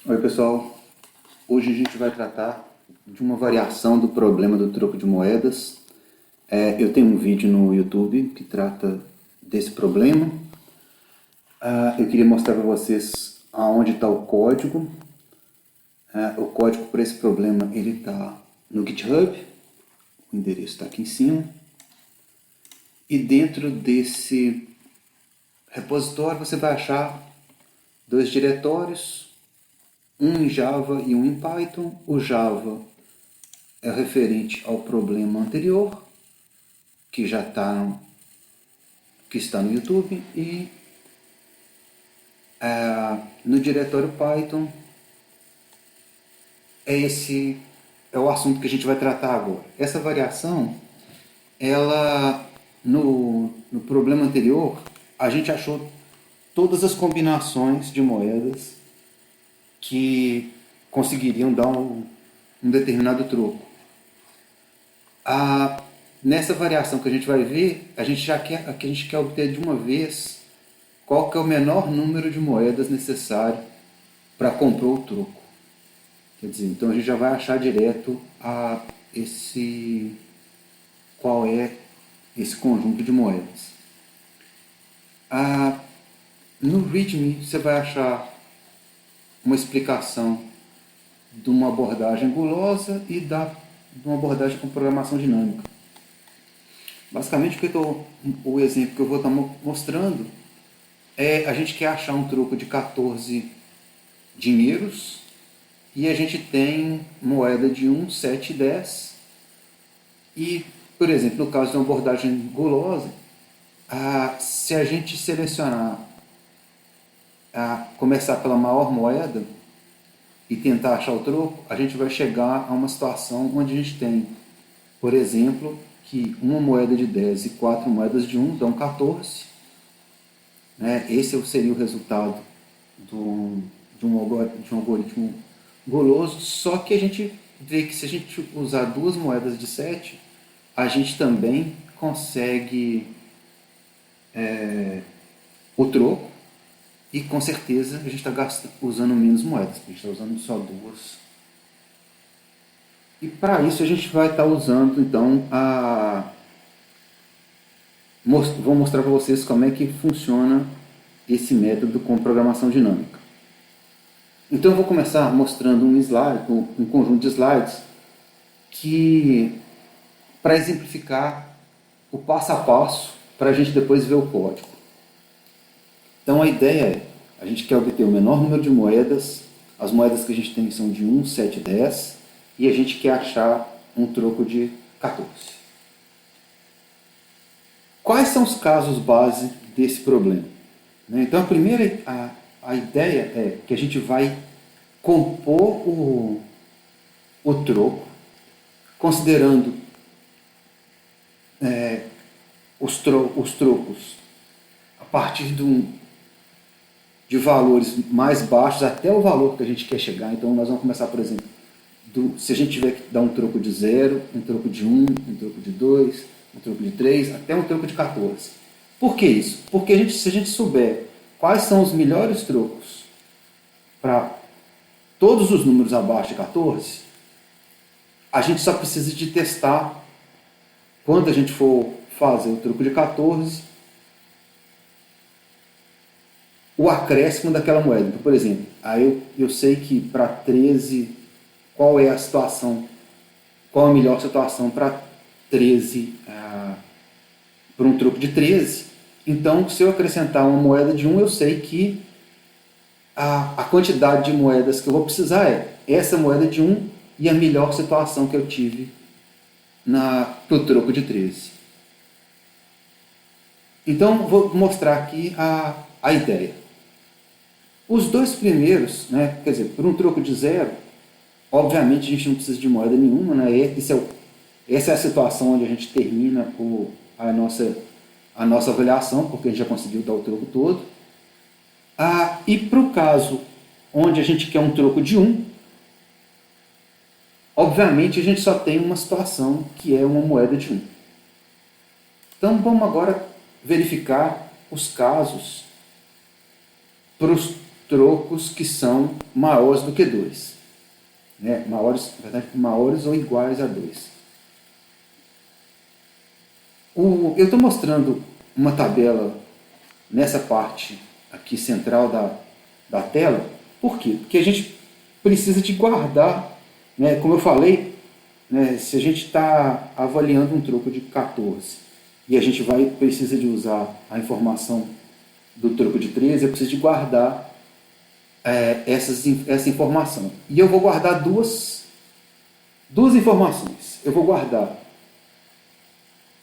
Oi pessoal, hoje a gente vai tratar de uma variação do problema do troco de moedas. Eu tenho um vídeo no YouTube que trata desse problema. Eu queria mostrar para vocês aonde está o código. O código para esse problema ele está no GitHub, o endereço está aqui em cima. E dentro desse repositório você vai achar dois diretórios, um em Java e um em Python. O Java é referente ao problema anterior, que está no YouTube, e no diretório Python esse é o assunto que a gente vai tratar agora. Essa variação, ela no problema anterior, a gente achou todas as combinações de moedas que conseguiriam dar um determinado troco. Nessa variação que a gente vai ver, a gente quer obter de uma vez qual que é o menor número de moedas necessário para comprar o troco. Quer dizer, então a gente já vai achar direto qual é esse conjunto de moedas. No README você vai achar uma explicação de uma abordagem gulosa e de uma abordagem com programação dinâmica. Basicamente, o exemplo que eu vou estar mostrando a gente quer achar um troco de 14 dinheiros e a gente tem moeda de 1, 7 e 10. E, por exemplo, no caso de uma abordagem gulosa, se a gente selecionar, começar pela maior moeda e tentar achar o troco, a gente vai chegar a uma situação onde a gente tem, por exemplo, que uma moeda de 10 e 4 moedas de 1 dão 14. Esse seria o resultado de um algoritmo guloso, só que a gente vê que se a gente usar duas moedas de 7, a gente também consegue o troco, e com certeza a gente está usando menos moedas, a gente está usando só duas. E para isso a gente vai estar usando então vou mostrar para vocês como é que funciona esse método com programação dinâmica. Então eu vou começar mostrando um conjunto de slides que para exemplificar o passo a passo para a gente depois ver o código. Então a ideia a gente quer obter o menor número de moedas, as moedas que a gente tem são de 1, 7 e 10, e a gente quer achar um troco de 14. Quais são os casos base desse problema? Então a primeira a ideia é que a gente vai compor o troco considerando os trocos a partir de valores mais baixos até o valor que a gente quer chegar. Então nós vamos começar, por exemplo, se a gente tiver que dar um troco de 0, um troco de 1, um troco de 2, um troco de 3, até um troco de 14. Por que isso? Porque se a gente souber quais são os melhores trocos para todos os números abaixo de 14, a gente só precisa de testar quando a gente for fazer o troco de 14, o acréscimo daquela moeda. Então, por exemplo, aí eu sei que para 13, qual é a situação, qual a melhor situação para 13, para um troco de 13. Então, se eu acrescentar uma moeda de 1, eu sei que a quantidade de moedas que eu vou precisar é essa moeda de 1 e a melhor situação que eu tive para o troco de 13. Então, vou mostrar aqui a ideia. Os dois primeiros, quer dizer, por um troco de 0, obviamente a gente não precisa de moeda nenhuma, essa é a situação onde a gente termina a nossa avaliação, porque a gente já conseguiu dar o troco todo. E para o caso onde a gente quer um troco de 1, obviamente a gente só tem uma situação que é uma moeda de 1. Então vamos agora verificar os casos trocos que são maiores do que 2. Né? Maiores, na verdade, maiores ou iguais a 2. Eu estou mostrando uma tabela nessa parte aqui central da tela. Por quê? Porque a gente precisa de guardar, né? Como eu falei, né? Se a gente está avaliando um troco de 14 e a gente precisa de usar a informação do troco de 13, eu preciso de guardar essa informação. E eu vou guardar duas informações. Eu vou guardar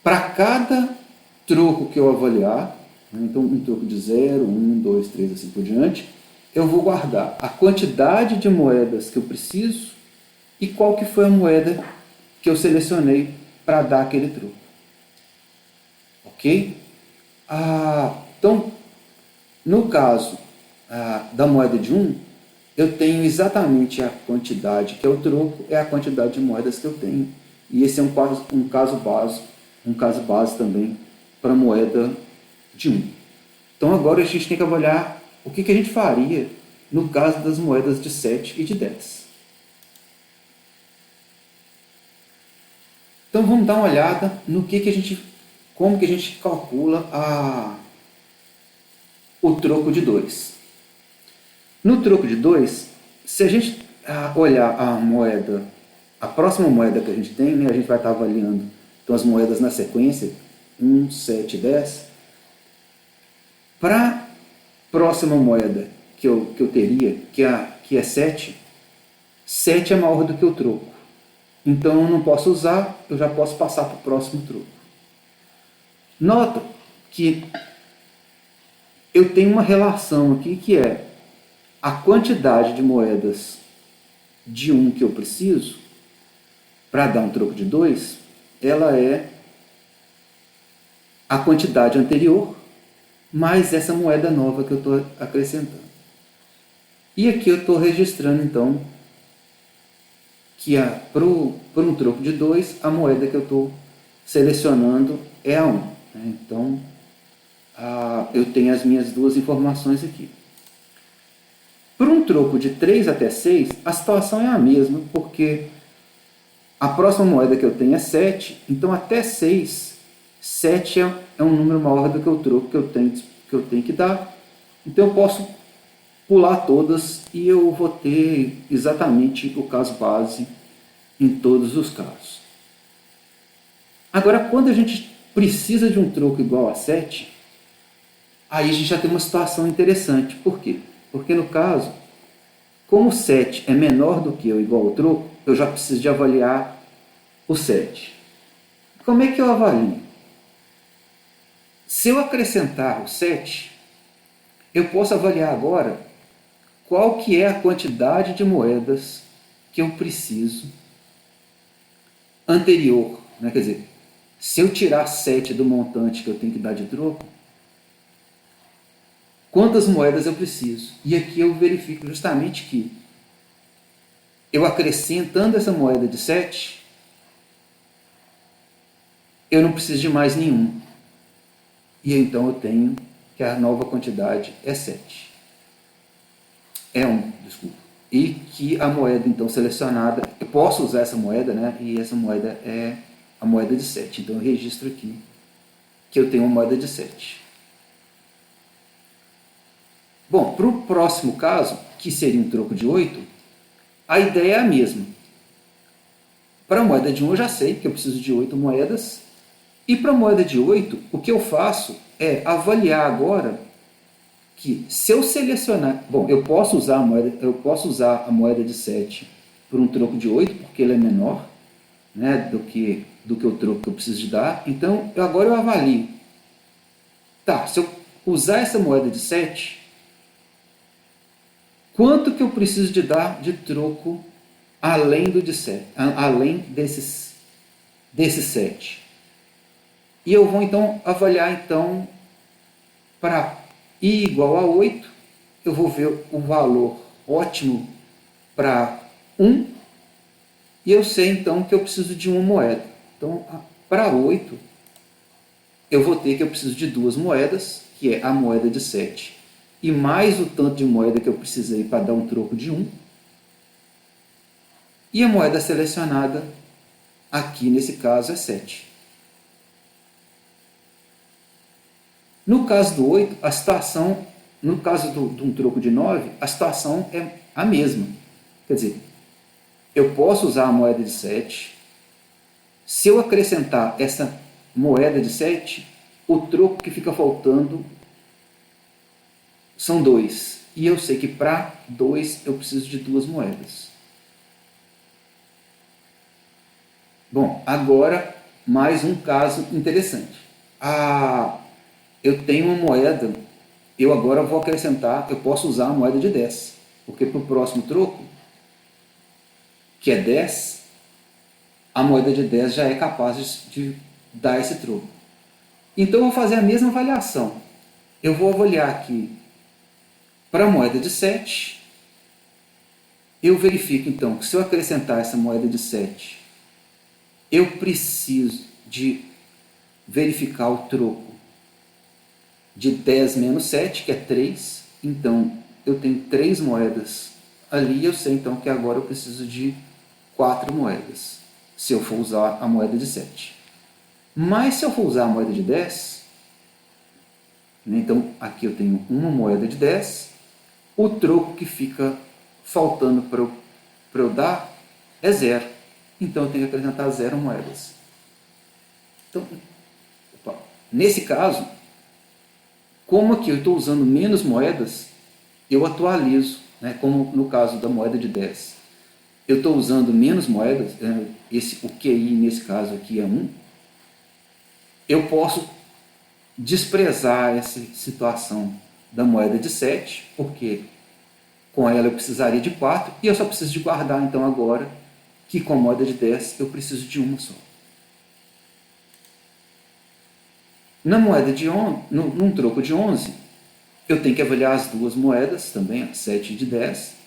para cada troco que eu avaliar, né? Então um troco de 0, 1, 2, 3, assim por diante, eu vou guardar a quantidade de moedas que eu preciso e qual que foi a moeda que eu selecionei para dar aquele troco. Ok? Então, no caso da moeda de 1, eu tenho exatamente a quantidade que é o troco, é a quantidade de moedas que eu tenho. E esse é um caso base também para a moeda de 1. Então agora a gente tem que avaliar o que a gente faria no caso das moedas de 7 e de 10. Então vamos dar uma olhada no como que a gente calcula o troco de 2. No troco de 2, se a gente olhar a próxima moeda que a gente tem, né, a gente vai estar avaliando então, as moedas na sequência, 1, 7 e 10. Para a próxima moeda que eu teria, que é 7, 7 é maior do que o troco. Então eu não posso usar, eu já posso passar para o próximo troco. Nota que eu tenho uma relação aqui que é a quantidade de moedas de 1 que eu preciso para dar um troco de 2, ela é a quantidade anterior mais essa moeda nova que eu estou acrescentando. E aqui eu estou registrando então que para um troco de 2, a moeda que eu estou selecionando é a 1. Né? Então eu tenho as minhas duas informações aqui. Para um troco de 3 até 6, a situação é a mesma, porque a próxima moeda que eu tenho é 7, então até 6, 7 é um número maior do que o troco que eu tenho que dar. Então eu posso pular todas e eu vou ter exatamente o caso base em todos os casos. Agora, quando a gente precisa de um troco igual a 7, aí a gente já tem uma situação interessante. Por quê? Porque no caso, como 7 é menor do que ou igual ao troco, eu já preciso de avaliar o 7. Como é que eu avalio? Se eu acrescentar o 7, eu posso avaliar agora qual que é a quantidade de moedas que eu preciso anterior. Né? Quer dizer, se eu tirar 7 do montante que eu tenho que dar de troco, quantas moedas eu preciso? E aqui eu verifico justamente que eu acrescentando essa moeda de 7, eu não preciso de mais nenhum. E então eu tenho que a nova quantidade é 7. É 1, desculpa. E que a moeda então selecionada, eu posso usar essa moeda, né? E essa moeda é a moeda de 7. Então eu registro aqui que eu tenho uma moeda de 7. Bom, para o próximo caso, que seria um troco de 8, a ideia é a mesma. Para a moeda de 1 eu já sei que eu preciso de 8 moedas. E para a moeda de 8, o que eu faço é avaliar agora que se eu selecionar... Bom, eu posso usar a moeda de 7 por um troco de 8, porque ele é menor, né, do que o troco que eu preciso de dar. Então, agora eu avalio. Tá, se eu usar essa moeda de 7, quanto que eu preciso de dar de troco além desses 7? E eu vou então avaliar então para i igual a 8, eu vou ver o valor ótimo para 1, e eu sei então que eu preciso de uma moeda. Então, para 8, eu vou ter que eu preciso de duas moedas, que é a moeda de 7 e mais o tanto de moeda que eu precisei para dar um troco de 1. E a moeda selecionada aqui nesse caso é 7. No caso do 8, a situação, no caso de um troco de 9, a situação é a mesma. Quer dizer, eu posso usar a moeda de 7. Se eu acrescentar essa moeda de 7, o troco que fica faltando são 2. E eu sei que para 2 eu preciso de 2 moedas. Bom, agora mais um caso interessante. Eu tenho uma moeda, eu agora vou acrescentar, eu posso usar a moeda de 10. Porque para o próximo troco, que é 10, a moeda de 10 já é capaz de dar esse troco. Então eu vou fazer a mesma avaliação. Eu vou avaliar aqui para a moeda de 7. Eu verifico então que se eu acrescentar essa moeda de 7, eu preciso de verificar o troco de 10 menos 7, que é 3. Então eu tenho 3 moedas ali e eu sei então que agora eu preciso de 4 moedas, se eu for usar a moeda de 7. Mas se eu for usar a moeda de 10, então aqui eu tenho uma moeda de 10, o troco que fica faltando para eu dar é 0. Então eu tenho que acrescentar 0 moedas. Então, nesse caso, como aqui eu estou usando menos moedas, eu atualizo, né? Como no caso da moeda de 10. Eu estou usando menos moedas, o QI nesse caso aqui é 1, eu posso desprezar essa situação da moeda de 7, porque com ela eu precisaria de 4, e eu só preciso de guardar então agora que com a moeda de 10 eu preciso de uma só. Na moeda de 11, num troco de 11, eu tenho que avaliar as duas moedas também, a 7 e de 10,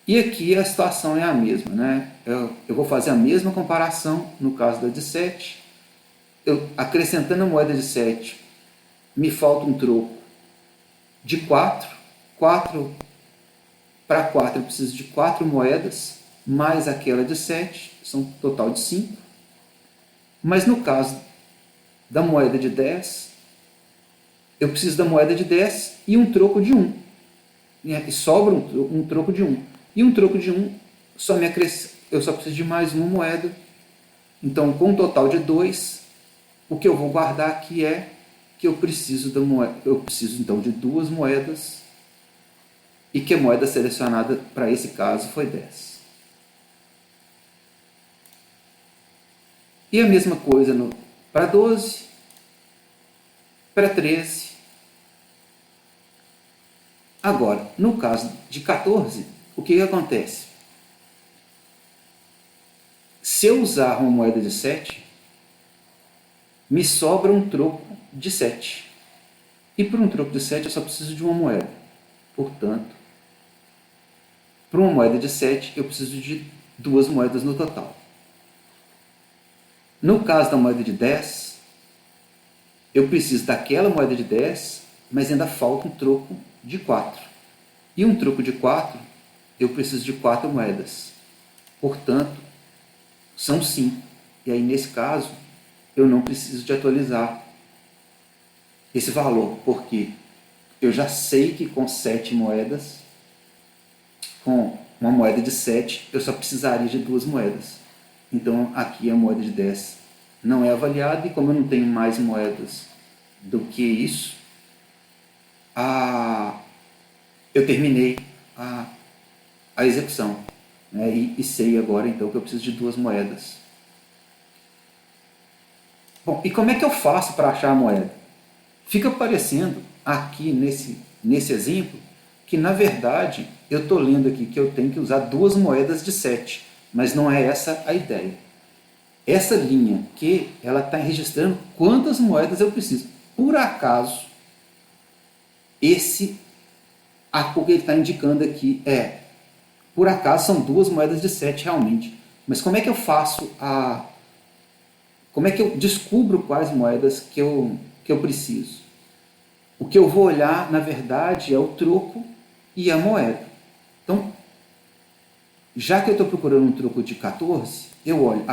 e aqui a situação é a mesma, né? Eu vou fazer a mesma comparação no caso da de 7. Acrescentando a moeda de 7, me falta um troco de 4. Para 4 eu preciso de 4 moedas, mais aquela de 7, são um total de 5. Mas no caso da moeda de 10, eu preciso da moeda de 10 e um troco de 1. E sobra um troco de 1. E um troco de 1, eu só preciso de mais uma moeda. Então, com um total de 2, o que eu vou guardar aqui é que eu preciso então de 2 moedas e que a moeda selecionada para esse caso foi 10. E a mesma coisa para 12, para 13. Agora, no caso de 14, o que acontece? Se eu usar uma moeda de 7, me sobra um troco de 7. E para um troco de 7 eu só preciso de uma moeda. Portanto, para uma moeda de 7 eu preciso de 2 moedas no total. No caso da moeda de 10, eu preciso daquela moeda de 10, mas ainda falta um troco de 4. E um troco de 4, eu preciso de 4 moedas. Portanto, são 5. E aí, nesse caso, eu não preciso de atualizar esse valor, porque eu já sei que com 7 moedas, com uma moeda de 7, eu só precisaria de 2 moedas. Então, aqui a moeda de 10 não é avaliada, e como eu não tenho mais moedas do que isso, eu terminei a execução, né? E sei agora então que eu preciso de 2 moedas. Bom, e como é que eu faço para achar a moeda? Fica parecendo aqui nesse exemplo que na verdade eu estou lendo aqui que eu tenho que usar 2 moedas de 7, mas não é essa a ideia. Essa linha que ela está registrando quantas moedas eu preciso. Por acaso, o que ele está indicando aqui por acaso são 2 moedas de 7 realmente. Mas como é que eu faço como é que eu descubro quais moedas que eu preciso? O que eu vou olhar, na verdade, é o troco e a moeda. Então, já que eu estou procurando um troco de 14, eu olho,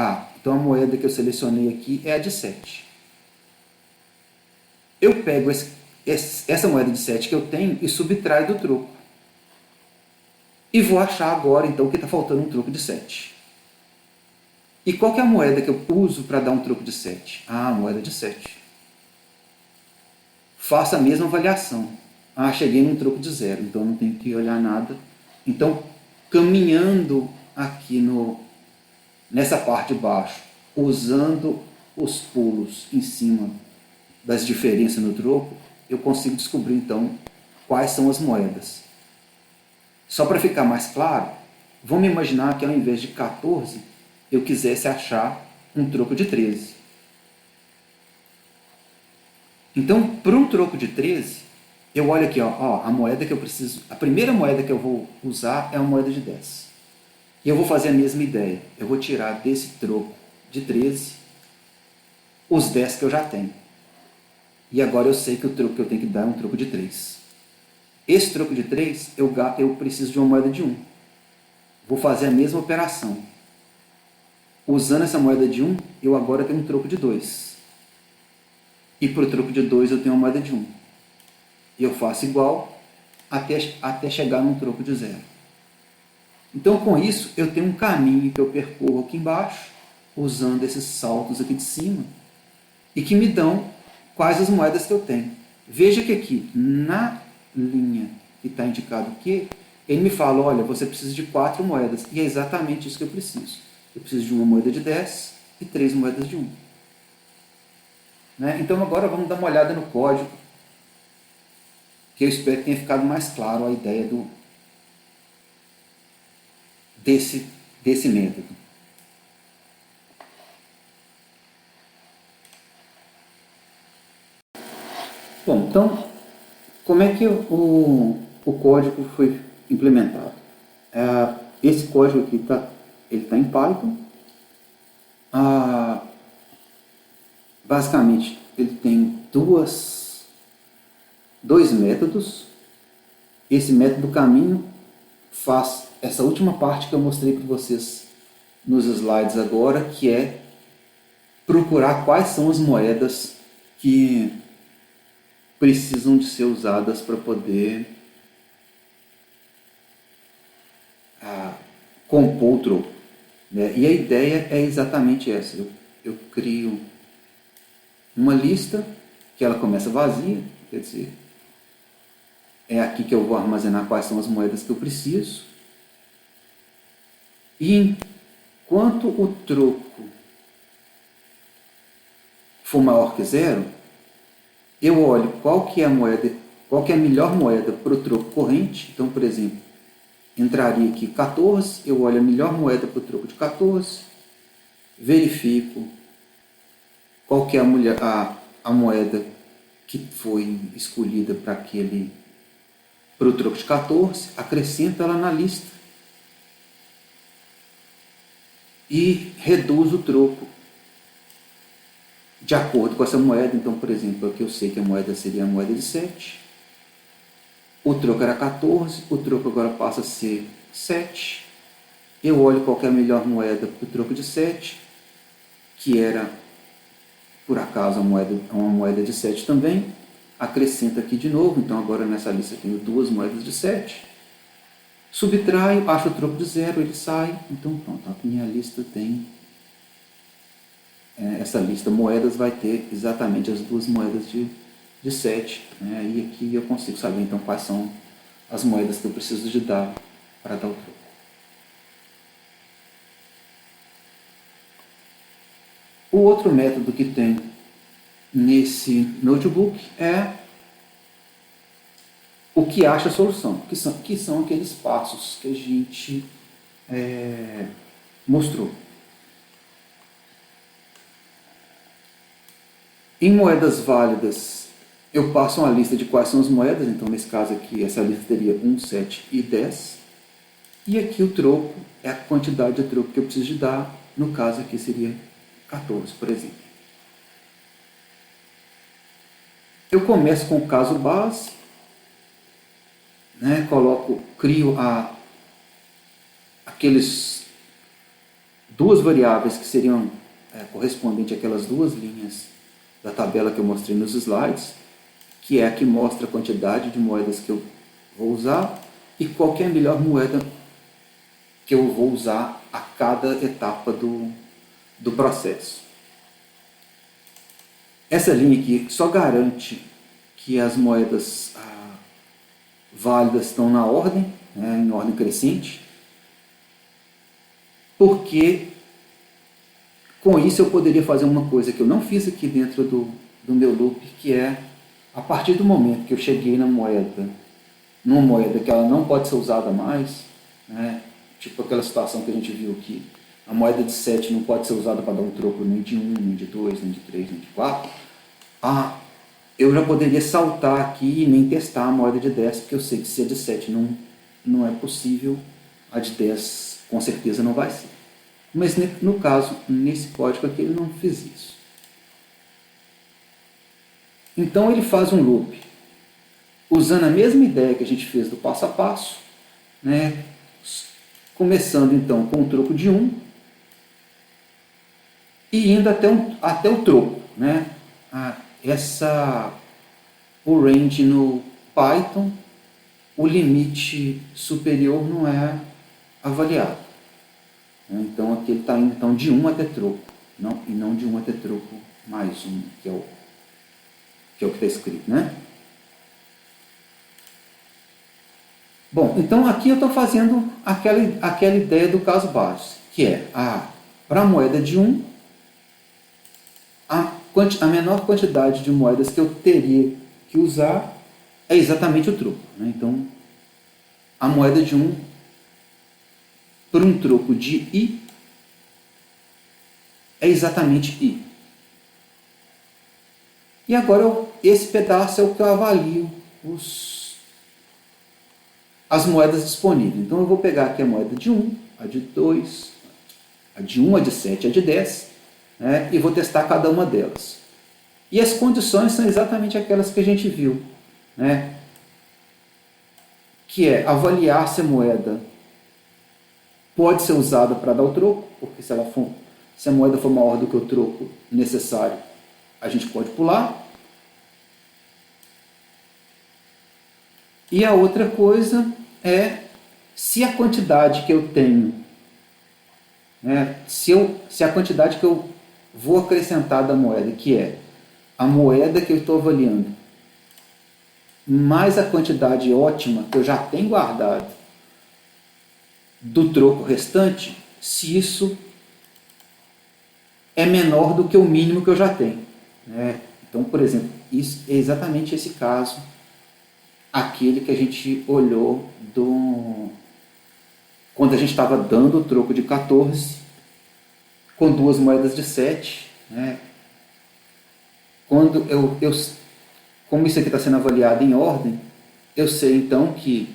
então a moeda que eu selecionei aqui é a de 7. Eu pego essa moeda de 7 que eu tenho e subtraio do troco. E vou achar agora, então, que está faltando um troco de 7. E qual que é a moeda que eu uso para dar um troco de 7? A moeda de 7. Faço a mesma avaliação. Cheguei num troco de 0, então não tenho que olhar nada. Então, caminhando aqui nessa parte de baixo, usando os pulos em cima das diferenças no troco, eu consigo descobrir, então, quais são as moedas. Só para ficar mais claro, vamos imaginar que ao invés de 14, eu quisesse achar um troco de 13. Então, para um troco de 13, eu olho aqui, a moeda que eu preciso, a primeira moeda que eu vou usar é a moeda de 10. E eu vou fazer a mesma ideia. Eu vou tirar desse troco de 13 os 10 que eu já tenho. E agora eu sei que o troco que eu tenho que dar é um troco de 3. Esse troco de 3, eu preciso de uma moeda de 1. Vou fazer a mesma operação. Usando essa moeda de 1, eu agora tenho um troco de 2. E para o troco de 2 eu tenho uma moeda de 1. E eu faço igual até chegar num troco de 0. Então, com isso, eu tenho um caminho que eu percorro aqui embaixo, usando esses saltos aqui de cima, e que me dão quais as moedas que eu tenho. Veja que aqui, na linha que está indicado aqui, ele me fala, olha, você precisa de 4 moedas. E é exatamente isso que eu preciso. Eu preciso de uma moeda de 10 e 3 moedas de 1. Então, agora vamos dar uma olhada no código, que eu espero que tenha ficado mais claro a ideia desse método. Bom, então, como é que o código foi implementado? Esse código aqui ele está em Python. Basicamente, ele tem dois métodos. Esse método caminho faz essa última parte que eu mostrei para vocês nos slides agora, que é procurar quais são as moedas que precisam de ser usadas para poder compor o troco. E a ideia é exatamente essa. Eu crio uma lista que ela começa vazia, quer dizer, é aqui que eu vou armazenar quais são as moedas que eu preciso. E enquanto o troco for maior que 0, eu olho qual que é a melhor moeda para o troco corrente. Então, por exemplo, entraria aqui 14, eu olho a melhor moeda para o troco de 14, verifico qual que é a moeda que foi escolhida para o troco de 14, acrescento ela na lista e reduzo o troco de acordo com essa moeda. Então, por exemplo, aqui eu sei que a moeda seria a moeda de 7, o troco era 14, o troco agora passa a ser 7, eu olho qual que é a melhor moeda para o troco de 7, que era, por acaso, uma moeda de 7 também, acrescento aqui de novo. Então agora nessa lista eu tenho 2 moedas de 7, subtraio, acho o troco de 0, ele sai. Então pronto, a minha lista tem, essa lista moedas vai ter exatamente as 2 moedas de 7, e aqui eu consigo saber então quais são as moedas que eu preciso de dar para dar o troco. O outro método que tem nesse notebook é o que acha a solução, que são aqueles passos que a gente mostrou. Em moedas válidas, eu passo uma lista de quais são as moedas. Então, nesse caso aqui, essa lista teria 1, 7 e 10. E aqui o troco é a quantidade de troco que eu preciso de dar. No caso aqui seria 14, por exemplo. Eu começo com o caso base, né? Crio aqueles duas variáveis que seriam correspondentes àquelas duas linhas da tabela que eu mostrei nos slides, que é a que mostra a quantidade de moedas que eu vou usar e qual que é a melhor moeda que eu vou usar a cada etapa do processo. Essa linha aqui só garante que as moedas válidas estão na ordem, né, em ordem crescente, porque com isso eu poderia fazer uma coisa que eu não fiz aqui dentro do meu loop, que é, a partir do momento que eu cheguei numa moeda que ela não pode ser usada mais, né, tipo aquela situação que a gente viu que a moeda de 7 não pode ser usada para dar um troco nem de 1, nem de 2, nem de 3, nem de 4, eu já poderia saltar aqui e nem testar a moeda de 10, porque eu sei que se a de 7 não é possível, a de 10 com certeza não vai ser. Mas no caso, nesse código aqui, ele não fez isso. Então ele faz um loop, usando a mesma ideia que a gente fez do passo a passo, né? Começando então com o troco de 1 e indo até o troco, né? O range no Python, o limite superior não é avaliado. Então aqui ele está indo então, de 1 até troco, e não de 1 até troco mais 1, que é o que está escrito, né? Bom, então aqui eu estou fazendo aquela ideia do caso base, que é para a moeda de 1, a menor quantidade de moedas que eu teria que usar é exatamente o troco, né? Então, a moeda de 1 por um troco de I é exatamente I. E agora esse pedaço é o que eu avalio as moedas disponíveis. Então eu vou pegar aqui a moeda de 1, a de 2, a de 1, a de 7, a de 10, né, e vou testar cada uma delas. E as condições são exatamente aquelas que a gente viu, né, que é avaliar se a moeda pode ser usada para dar o troco, porque se a moeda for maior do que o troco necessário, a gente pode pular. E a outra coisa é se a quantidade que eu tenho, né, se a quantidade que eu vou acrescentar da moeda, que é a moeda que eu estou avaliando, mais a quantidade ótima que eu já tenho guardado do troco restante, se isso é menor do que o mínimo que eu já tenho, né? Então, por exemplo, isso é exatamente esse caso, aquele que a gente olhou quando a gente estava dando o troco de 14 com duas moedas de 7, né? Quando como isso aqui está sendo avaliado em ordem, eu sei então que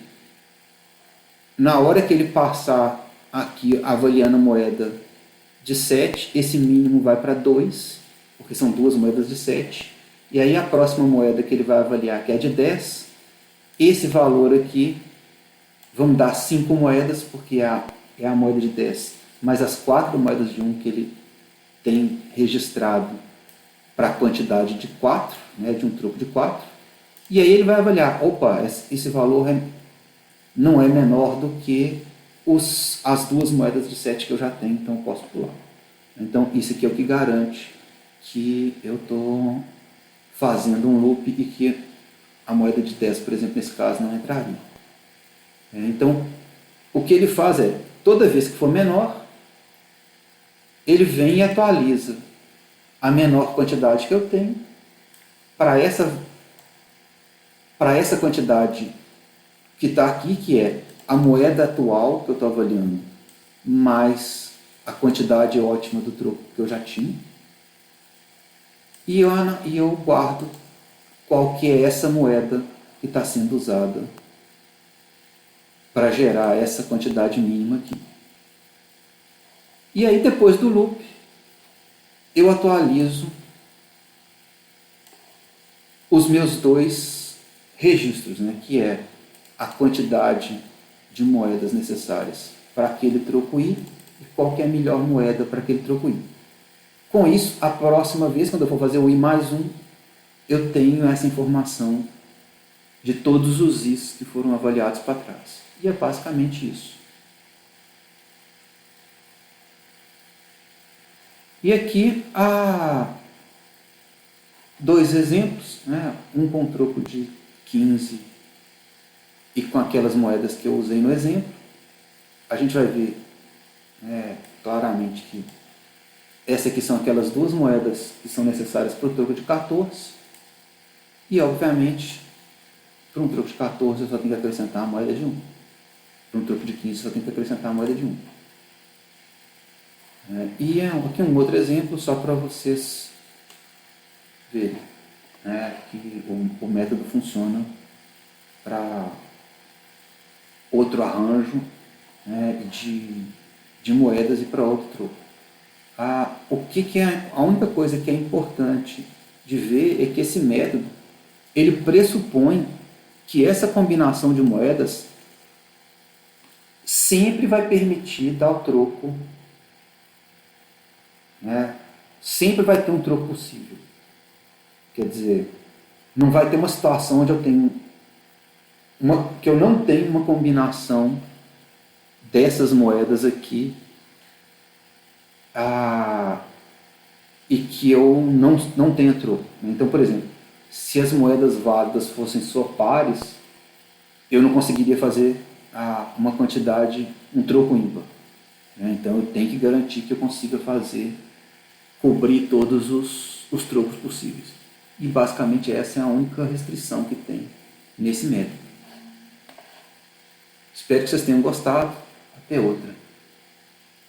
na hora que ele passar aqui avaliando a moeda de 7, esse mínimo vai para 2, porque são duas moedas de 7. E aí a próxima moeda que ele vai avaliar, que é de 10, esse valor aqui, vamos dar 5 moedas, porque é a moeda de 10, mais as 4 moedas de 1 que ele tem registrado para a quantidade de 4, né, de um troco de 4. E aí ele vai avaliar, opa, esse valor não é menor do que as duas moedas de 7 que eu já tenho, então eu posso pular. Então isso aqui é o que garante que eu estou fazendo um loop e que a moeda de 10, por exemplo, nesse caso, não entraria. Então, o que ele faz é, toda vez que for menor, ele vem e atualiza a menor quantidade que eu tenho para essa quantidade que está aqui, que é a moeda atual que eu estou avaliando, mais a quantidade ótima do troco que eu já tinha. E eu guardo qual que é essa moeda que está sendo usada para gerar essa quantidade mínima aqui. E aí, depois do loop, eu atualizo os meus dois registros, né, que é a quantidade de moedas necessárias para aquele troco I e qual que é a melhor moeda para aquele troco I. Com isso, a próxima vez, quando eu for fazer o I mais 1, eu tenho essa informação de todos os Is que foram avaliados para trás. E é basicamente isso. E aqui há dois exemplos, né? Um com troco de 15 e com aquelas moedas que eu usei no exemplo. A gente vai ver claramente que essas aqui são aquelas duas moedas que são necessárias para o troco de 14. E, obviamente, para um troco de 14 eu só tenho que acrescentar a moeda de 1. Para um troco de 15 eu só tenho que acrescentar a moeda de 1. E aqui um outro exemplo só para vocês verem que o método funciona para outro arranjo de moedas e para outro troco. A única coisa que é importante de ver é que esse método ele pressupõe que essa combinação de moedas sempre vai permitir dar o troco, sempre vai ter um troco possível. Quer dizer, não vai ter uma situação onde eu não tenho uma combinação dessas moedas aqui e que eu não tenha troco. Então, por exemplo, se as moedas válidas fossem só pares, eu não conseguiria fazer uma quantidade, um troco ímpar. Então eu tenho que garantir que eu consiga cobrir todos os trocos possíveis. E basicamente essa é a única restrição que tem nesse método. Espero que vocês tenham gostado. Até outra.